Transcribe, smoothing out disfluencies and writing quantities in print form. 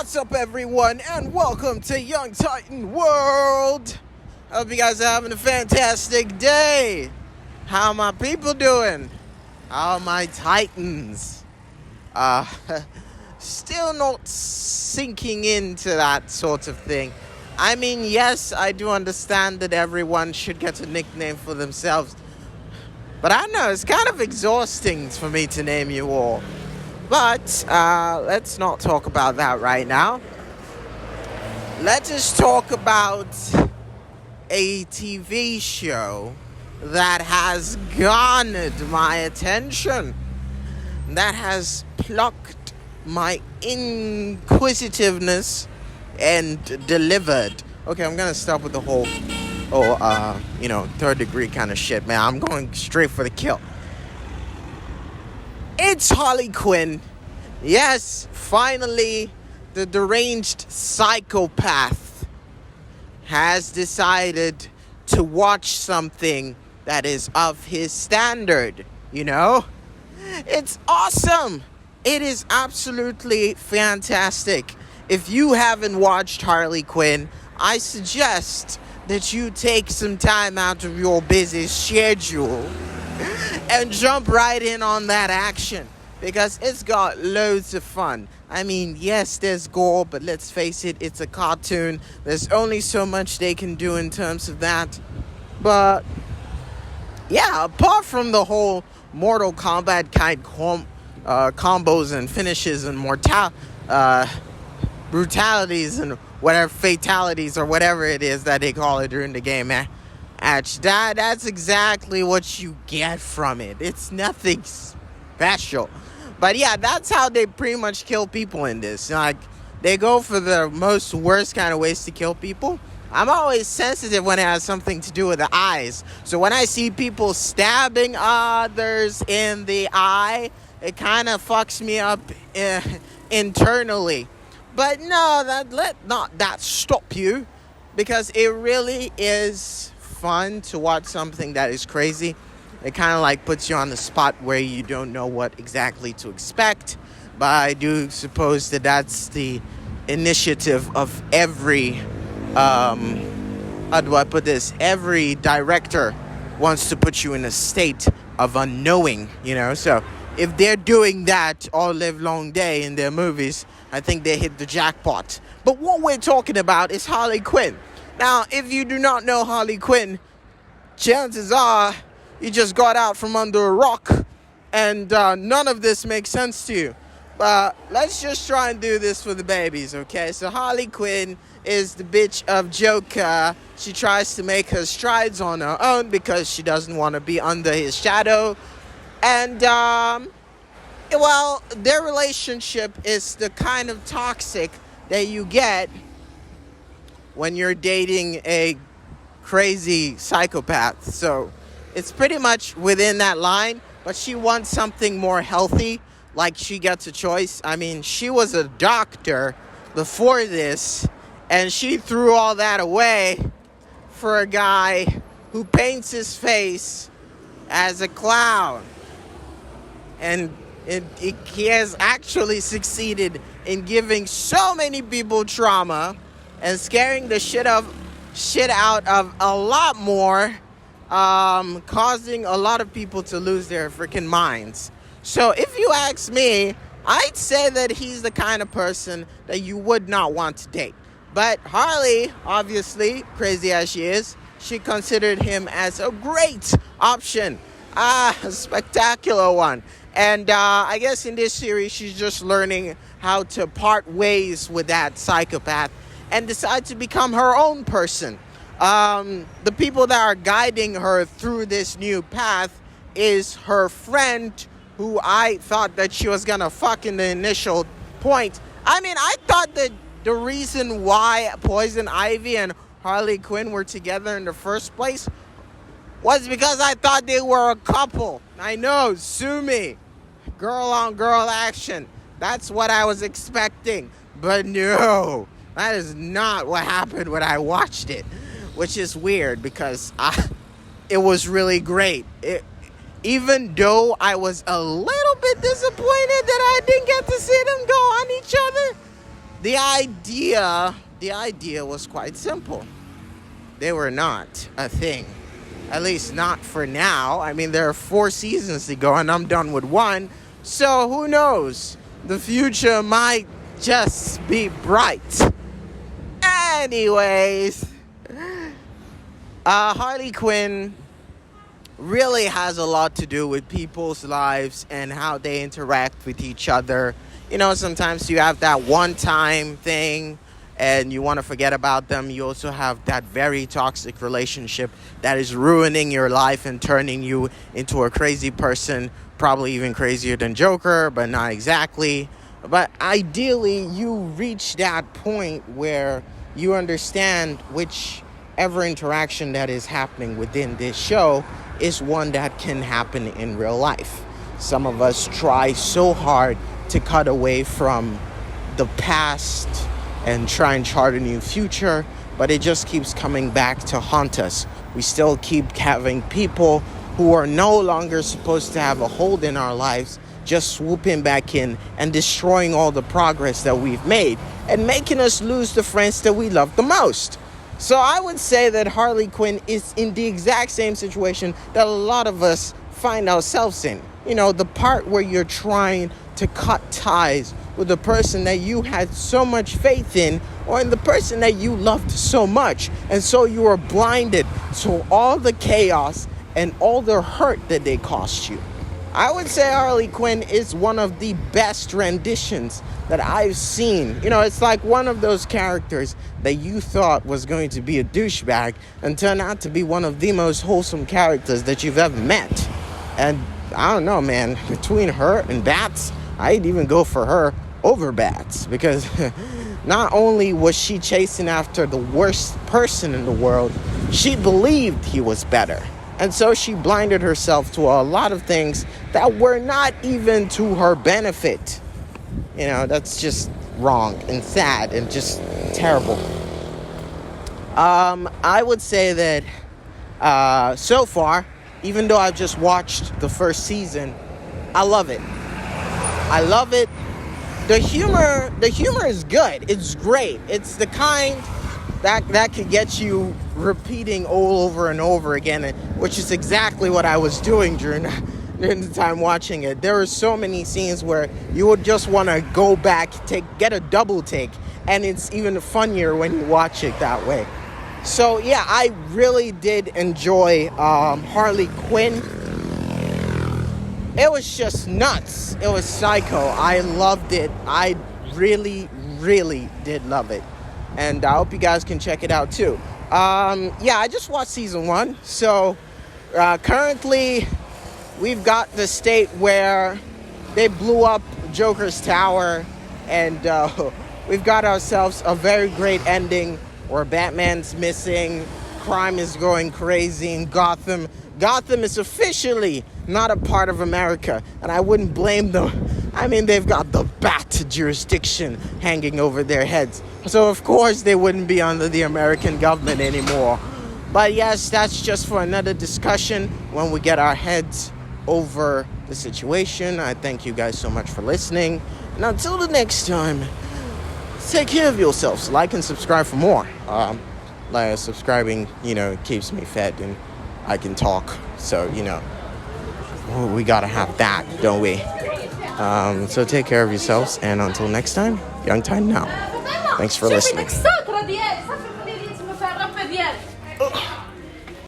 What's up, everyone, and welcome to Young Titan World. I hope you guys are having a fantastic day. How are my people doing? How are my Titans? Still not sinking into that sort of thing. I mean, yes, I do understand that everyone should get a nickname for themselves. But I know it's kind of exhausting for me to name you all. But let's not talk about that right now. Let's just talk about a TV show that has garnered my attention, that has plucked my inquisitiveness and delivered. Okay, I'm gonna stop with the whole third degree kind of shit, man. I'm going straight for the kill. It's Harley Quinn. Yes, finally, the deranged psychopath has decided to watch something that is of his standard, you know? It's awesome. It is absolutely fantastic. If you haven't watched Harley Quinn, I suggest that you take some time out of your busy schedule and jump right in on that action, because it's got loads of fun. I mean, yes, there's gore, but let's face it, it's a cartoon. There's only so much they can do in terms of that. But yeah, apart from the whole Mortal Kombat kind combos and finishes and brutalities and whatever, fatalities or whatever it is that they call it during the game, man. That's exactly what you get from it. It's nothing special. But yeah, that's how they pretty much kill people in this. Like, they go for the most worst kind of ways to kill people. I'm always sensitive when it has something to do with the eyes. So when I see people stabbing others in the eye, it kind of fucks me up internally. But no, let not that stop you, because it really is fun to watch something that is crazy. It kind of like puts you on the spot where you don't know what exactly to expect. But I do suppose that that's the initiative of every, how do I put this? Every director wants to put you in a state of unknowing, you know? So if they're doing that all live long day in their movies, I think they hit the jackpot. But what we're talking about is Harley Quinn. Now, if you do not know Harley Quinn, chances are you just got out from under a rock and none of this makes sense to you. But let's just try and do this for the babies, okay? So Harley Quinn is the bitch of Joker. She tries to make her strides on her own because she doesn't want to be under his shadow. And, their relationship is the kind of toxic that you get when you're dating a crazy psychopath. So it's pretty much within that line, but she wants something more healthy, like she gets a choice. I mean, she was a doctor before this, and she threw all that away for a guy who paints his face as a clown. And he has actually succeeded in giving so many people trauma and scaring the shit out of a lot more, causing a lot of people to lose their freaking minds. So if you ask me, I'd say that he's the kind of person that you would not want to date. But Harley, obviously, crazy as she is, she considered him as a great option. A spectacular one. And I guess in this series, she's just learning how to part ways with that psychopath and decide to become her own person. The people that are guiding her through this new path is her friend, who I thought that she was gonna fuck in the initial point. I mean, I thought that the reason why Poison Ivy and Harley Quinn were together in the first place was because I thought they were a couple. I know, sue me. Girl on girl action. That's what I was expecting. But no, that is not what happened when I watched it. Which is weird, because it was really great. Even though I was a little bit disappointed that I didn't get to see them go on each other, the idea was quite simple. They were not a thing. At least not for now. I mean, there are 4 seasons to go, and I'm done with 1. So who knows? The future might just be bright. Anyways, Harley Quinn really has a lot to do with people's lives and how they interact with each other. You know, sometimes you have that one-time thing and you want to forget about them. You also have that very toxic relationship that is ruining your life and turning you into a crazy person, probably even crazier than Joker, but not exactly. But ideally, you reach that point where you understand whichever interaction that is happening within this show is one that can happen in real life. Some of us try so hard to cut away from the past and try and chart a new future, but it just keeps coming back to haunt us. We still keep having people who are no longer supposed to have a hold in our lives just swooping back in and destroying all the progress that we've made and making us lose the friends that we love the most. So I would say that Harley Quinn is in the exact same situation that a lot of us find ourselves in. You know, the part where you're trying to cut ties with the person that you had so much faith in, or in the person that you loved so much, and so you were blinded to all the chaos and all the hurt that they cost you. I would say Harley Quinn is one of the best renditions that I've seen. You know, it's like one of those characters that you thought was going to be a douchebag and turned out to be one of the most wholesome characters that you've ever met. And I don't know, man, between her and Bats, I'd even go for her over Bats, because not only was she chasing after the worst person in the world, she believed he was better. And so she blinded herself to a lot of things that were not even to her benefit. You know, that's just wrong and sad and just terrible. I would say that so far, even though I've just watched the first season, I love it. I love it. The humor is good. It's great. It's the kind that could get you repeating all over and over again, which is exactly what I was doing during the time watching it. There were so many scenes where you would just want to go back, get a double take, and it's even funnier when you watch it that way. So yeah, I really did enjoy Harley Quinn. It was just nuts. It was psycho. I loved it. I really, really did love it. And I hope you guys can check it out too. I just watched season 1. So currently we've got the state where they blew up Joker's tower. And we've got ourselves a very great ending where Batman's missing. Crime is going crazy in Gotham. Gotham is officially not a part of America, and I wouldn't blame them. I mean, they've got the Bat jurisdiction hanging over their heads, so of course they wouldn't be under the American government anymore. But yes, that's just for another discussion when we get our heads over the situation. I thank you guys so much for listening, and until the next time, take care of yourselves. Like and subscribe for more. Subscribing, keeps me fed and I can talk. So, we gotta have that, don't we? So take care of yourselves, and until next time, Young Time now. Thanks for listening.